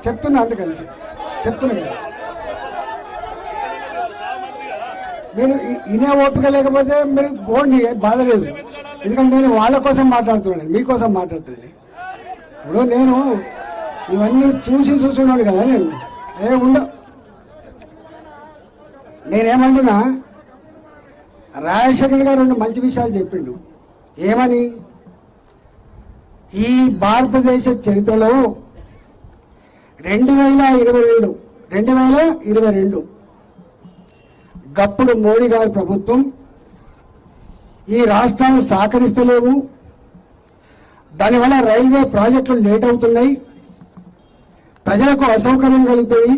చెప్తున్నా, అందుకని చెప్తున్నా కదా. మీరు ఇనే ఓపిక లేకపోతే మీరు బోర్డు బాధ లేదు, ఎందుకంటే నేను వాళ్ళ కోసం మాట్లాడుతున్నాను, మీకోసం మాట్లాడుతున్నాను. ఇప్పుడు నేను ఇవన్నీ చూస్తున్నాను కదా, నేను నేనేమంటున్నా, రాజశేఖర్ గారు రెండు మంచి విషయాలు చెప్పిండు. ఏమని? ఈ భారతదేశ చరిత్రలో 2022 గప్పుడు మోడీ గారి ప్రభుత్వం ఈ రాష్ట్రాన్ని సహకరిస్తలేవు, దానివల్ల రైల్వే ప్రాజెక్టులు లేట్ అవుతున్నాయి, ప్రజలకు అసౌకర్యం కలుగుతాయి,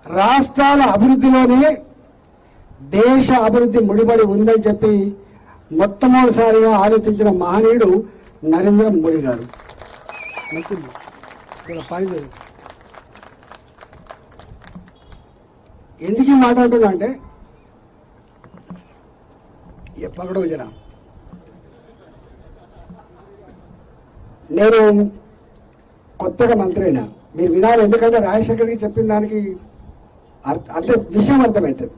రాష్ట్రాల అభివృద్ధిలోనే దేశ అభివృద్ధి ముడిపడి ఉందని చెప్పి మొట్టమొదటిసారిగా ఆలోచించిన మహనీయుడు నరేంద్ర మోడీ గారు. ఎందుకు మాట్లాడుతున్నా అంటే ఎప్పటికో జరా నేను కొత్తగా మంత్రి అయినా, మీరు వినాలి, ఎందుకంటే రాజశేఖర్కి చెప్పిన దానికి అంటే విషయం అర్థమవుతుంది.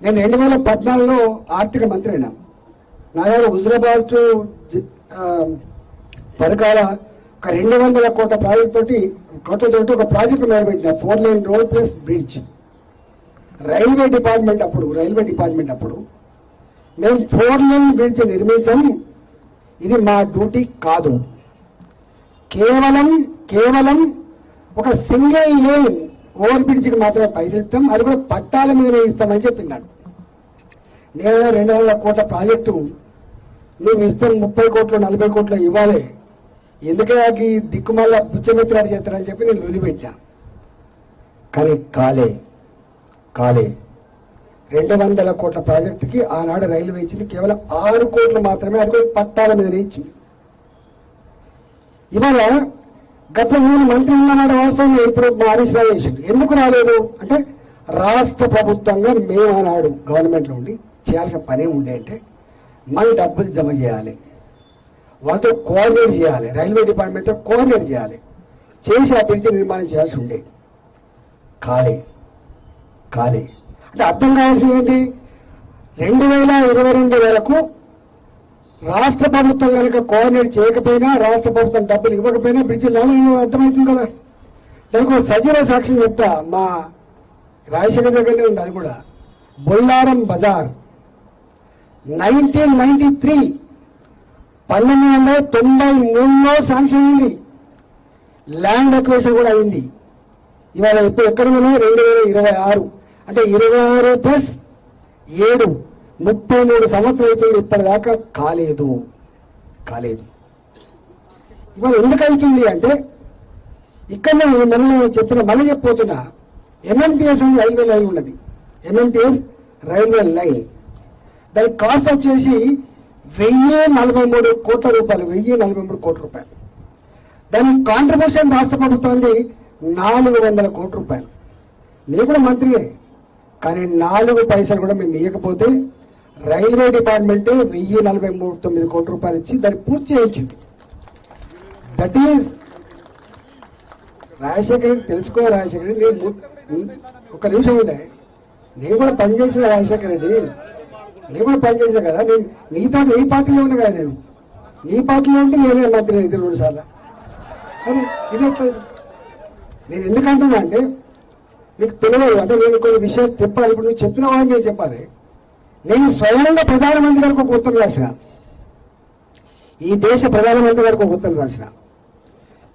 నేను 2014లో ఆర్థిక మంత్రి అయినా. నా దగ్గర హుజరాబాద్ టు పరకాల ఒక 200 కోట్ల ప్రాజెక్టుతోటి ఒక ప్రాజెక్టు మొదలుపెట్టిన 4 lane road plus bridge. Railway department అప్పుడు మేము 4 లేన్ బ్రిడ్జ్ నిర్మించాం. ఇది మా డ్యూటీ కాదు, కేవలం ఒక సింగిల్ లేన్ ఓవర్ బ్రిడ్జ్కి మాత్రమే పైసలు ఇస్తాం, అది కూడా పట్టాల మీద ఇస్తామని చెప్పినాడు. నేను 200 కోట్ల ప్రాజెక్టు నువ్వు ఇస్తాం 30 కోట్లు 40 కోట్లు ఇవ్వాలి, ఎందుకే దిక్కుమల్ల బుచ్చమిత్రాలు చేస్తారని చెప్పి నేను వదిలిపెట్టా. కానీ కాలే 200 కోట్ల ప్రాజెక్టుకి ఆనాడు రైల్వే ఇచ్చింది కేవలం 6 కోట్లు మాత్రమే, అది కూడా పట్టాల మీదనే ఇచ్చింది. ఇవాళ గత నేను మంత్రి ఉన్ననాడు వాస్తవం ఇప్పుడు హరీష్ రావు చేసింది. ఎందుకు రాలేదు అంటే రాష్ట్ర ప్రభుత్వంగా మేము ఆనాడు గవర్నమెంట్లో ఉండి చేయాల్సిన పనే ఉండే అంటే మన డబ్బులు జమ చేయాలి, వాళ్ళతో కోఆర్డినేట్ చేయాలి, రైల్వే డిపార్ట్మెంట్తో కోఆర్డినేట్ చేయాలి, చేసి ఆ బ్రిడ్జి నిర్మాణం చేయాల్సి ఉండే. కాలే అంటే అర్థం కావాల్సింది ఏంటి? 2022 వరకు రాష్ట్ర ప్రభుత్వం కనుక కోఆర్డినేట్ చేయకపోయినా, రాష్ట్ర ప్రభుత్వం డబ్బులు ఇవ్వకపోయినా బ్రిడ్జి లాగా అర్థమవుతుంది కదా. దానికి ఒక సజీవ సాక్ష్యం చెప్తా, మా రాజశేఖర్ దగ్గరనే ఉంది. అది కూడా బొల్లారం బజార్ 1993 1993లో శాంక్షన్ అయింది, ల్యాండ్ ఎక్వేషన్ కూడా అయింది. ఇవాళ ఇప్పుడు ఎక్కడ ఉన్నాయి? 2026 అంటే 26 ప్లస్ 7 33 సంవత్సరాలు అవుతుంది, ఇప్పటిదాకా కాలేదు. ఇవాళ ఎందుకు అవుతుంది అంటే ఇక్కడ మనం చెప్పిన మళ్ళీ చెప్పిపోతున్నా, MNPS అని రైల్వే లైన్ ఉన్నది, MNPS రైల్వే లైన్. దాని కాస్ట్ వచ్చేసి 1043 కోట్ల రూపాయలు, 1043 కోట్ల రూపాయలు. దాని కాంట్రిబ్యూషన్ రాష్ట్ర ప్రభుత్వానికి 400 కోట్ల రూపాయలు. నేను కూడా మంత్రియే, కానీ 4 పైసలు కూడా మేము ఇవ్వకపోతే రైల్వే డిపార్ట్మెంట్ 1049 కోట్ల రూపాయలు ఇచ్చి దాన్ని పూర్తి చేయించింది. దట్ ఈజ్ రాజశేఖర్ తెలుసుకో. రాజశేఖర్ రెడ్డి నేను ఒక నిమిషం ఉండే, నేను కూడా పనిచేసిన రాజశేఖర్ రెడ్డి, నేను కూడా పనిచేసా కదా. నేను నీతో నీ పార్టీలో ఉన్నా కదా, నేను నీ పార్టీలో ఉంటే నేనే మంత్రి అయితే 2 సార్లు. అది ఇది నేను ఎందుకంటున్నా అంటే నీకు తెలియదు, అంటే నేను కొన్ని విషయాలు చెప్పాలి. ఇప్పుడు నువ్వు చెప్పిన వాళ్ళు నేను చెప్పాలి. నేను స్వయంగా ప్రధానమంత్రి గారికి ఒక ఉత్తరం రాసిన, ఈ దేశ ప్రధానమంత్రి గారికి ఒక ఉత్తరం రాసిన,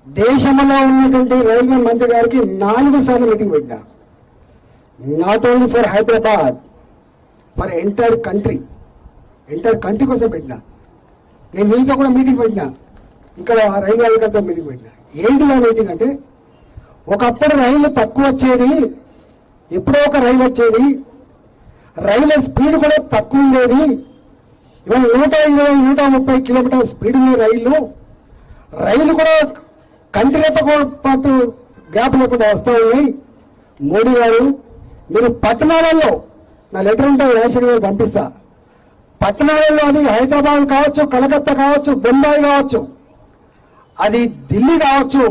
దేశంలో ఉన్నటువంటి రైల్వే మంత్రి గారికి 4 సార్లు మీటింగ్ పెట్టినా. Not only for Hyderabad, for entire country కోసం పెట్టినా. నేను మీతో కూడా మీటింగ్ పెట్టినా, ఇక్కడ రైల్వే అధికారులతో మీటింగ్ పెట్టినా. ఏంటిగా మీటింగ్ అంటే, ఒకప్పుడు రైళ్లు తక్కువ వచ్చేది, ఎప్పుడో ఒక రైలు వచ్చేది, రైళ్ల స్పీడ్ కూడా తక్కువ ఉండేది. ఇవాళ 120-130 కిలోమీటర్ల స్పీడ్ ఉన్న రైలు కూడా కంటిరెప్ప పాటు గ్యాప్ లేకుండా వస్తూ ఉన్నాయి. మోడీ గారు మీరు పట్టణాలలో, నా లెటర్ ఉంటే రాజశేఖర్ గారు పంపిస్తా, పట్టణాలలో అది హైదరాబాద్ కావచ్చు, కలకత్తా కావచ్చు, బొంబాయి కావచ్చు, అది ఢిల్లీ కావచ్చు,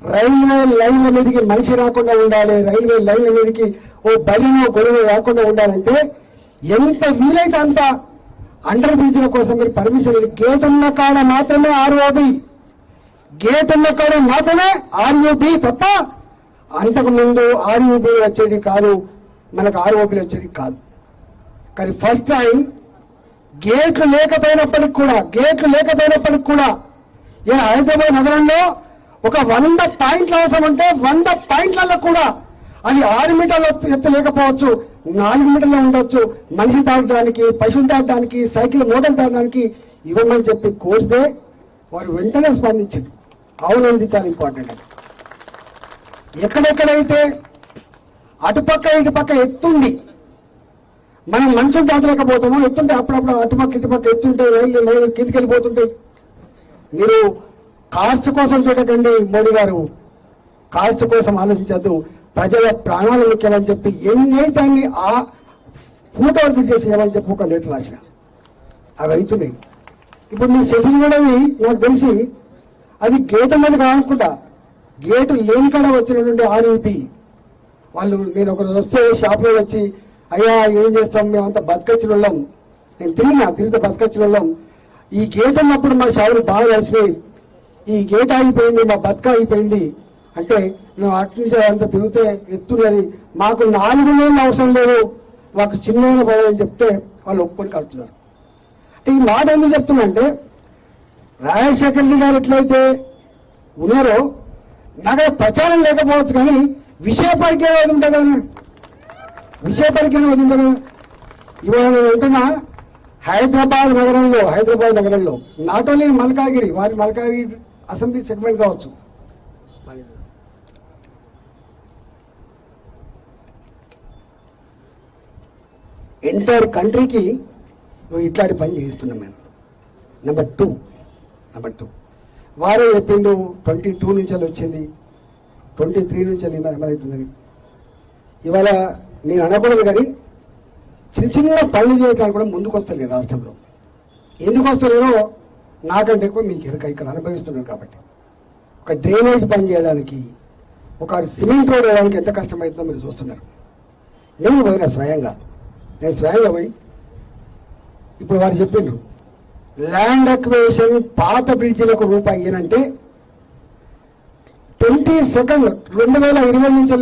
రైల్వే లైన్ల మీదకి మనిషి రాకుండా ఉండాలి, రైల్వే లైన్ల మీదకి ఓ బలినో గొడవ రాకుండా ఉండాలంటే ఎంత వీలైతే అంత అండర్ బ్రిడ్జ్ల కోసం మీరు పర్మిషన్ గేట్ ఉన్న కాడ మాత్రమే ఆర్ఓబి, గేట్ ఉన్న కాడ మాత్రమే ఆర్ఓబి తప్ప అంతకు ముందు ఆర్ఓబి వచ్చేది కాదు, మనకు ఆర్ఓబి వచ్చేది కాదు. కానీ ఫస్ట్ టైం గేట్లు లేకపోయినప్పటికి కూడా ఇలా హైదరాబాద్ నగరంలో ఒక 100 పాయింట్ల అవసరం అంటే 100 పాయింట్లలో కూడా అది 6 మీటర్ల ఎత్తు లేకపోవచ్చు, 4 మీటర్లు ఉండొచ్చు. మనిషి తాగడానికి, పశువులు తాగడానికి, సైకిల్ మోటార్ తాగడానికి ఇవ్వమని చెప్పి కోరితే వారు వెంటనే స్పందించింది. అవునండి, చాలా ఇంపార్టెంట్ అది. ఎక్కడెక్కడైతే అటుపక్క ఇటుపక్క ఎత్తుంది మనం మంచం దాటలేకపోతాము, ఎత్తుంటే అప్పుడప్పుడు అటుపక్క ఇటుపక్క ఎత్తుంటే రైలు కిందికి వెళ్ళిపోతుంటాయి. మీరు కాస్ట్ కోసం చూడకండి మోడీ గారు, కాస్ట్ కోసం ఆలోచించద్దు, ప్రజల ప్రాణాలు ముఖ్యమని చెప్పి ఎన్నైతే అన్ని ఆ ఫూట్ అవుట్ చేసేయాలని చెప్పి ఒక లెటర్ రాసిన అవి అవుతున్నాయి. ఇప్పుడు మీ షెడ్యూల్ కూడా నాకు తెలిసి అది గేట్ అన్నది కానుకుంటా, గేటు లేని కాడ వచ్చినటువంటి ఆర్ఈపి వాళ్ళు. నేను ఒకరోజు వస్తే షాప్లో వచ్చి, అయ్యా ఏం చేస్తాం మేమంతా బతకచ్చిన వాళ్ళం, నేను తిరిగితే బతకచ్చిన వాళ్ళం, ఈ గేట్ ఉన్నప్పుడు మా షాపులు బాగా కలిసినాయి, ఈ గేట్ ఆగిపోయింది, మా బతక అయిపోయింది అంటే మేము అటు నుంచి అంతా తిరిగితే ఎత్తున్నది, మాకు 4 నెలలు అవసరం లేదు, మాకు చిన్న పని అని చెప్తే వాళ్ళు ఒప్పుకొని కడుతున్నారు. అంటే ఈ మాట ఎందుకు చెప్తున్నా, రాజశేఖర రెడ్డి గారు ఎట్లయితే ఉన్నారో నాకు ప్రచారం లేకపోవచ్చు కానీ విషయ పరిజ్ఞానం ఏది ఉంటుంది కదా, విషయ పరిజ్ఞానం ఏది ఉంటుంది. ఇవాళ నేను అంటున్నా హైదరాబాద్ నగరంలో నాట్ ఓన్లీ మల్కాగిరి, వారి మల్కాగిరి అసెంబ్లీ సెగ్మెంట్ కావచ్చు, ఎంటైర్ కంట్రీకి ఇట్లాంటి పని చేయిస్తున్నాం మేము. నెంబర్ టూ వారే చెప్పిండు 22 నుంచి వచ్చింది, 23 నుంచి ఏమవుతుందని. ఇవాళ నేను అనకూడదు కానీ చిన్న పనులు చేయడానికి కూడా ముందుకు వస్తలేదు రాష్ట్రంలో. ఎందుకు వస్తలేదో నాకంటే ఎక్కువ మీకు ఇక్కడ అనుభవిస్తున్నారు కాబట్టి. ఒక డ్రైనేజ్ పని చేయడానికి, ఒక సిమెంట్ రోడ్ వేయడానికి ఎంత కష్టమవుతుందో మీరు చూస్తున్నారు. నేను పోయినా స్వయంగా పోయి ఇప్పుడు వారు చెప్పిండ్రు ల్యాండ్ అక్విజిషన్ పాత బ్రిడ్జిలకు రూపాయి అంటే 22 2020 నుంచి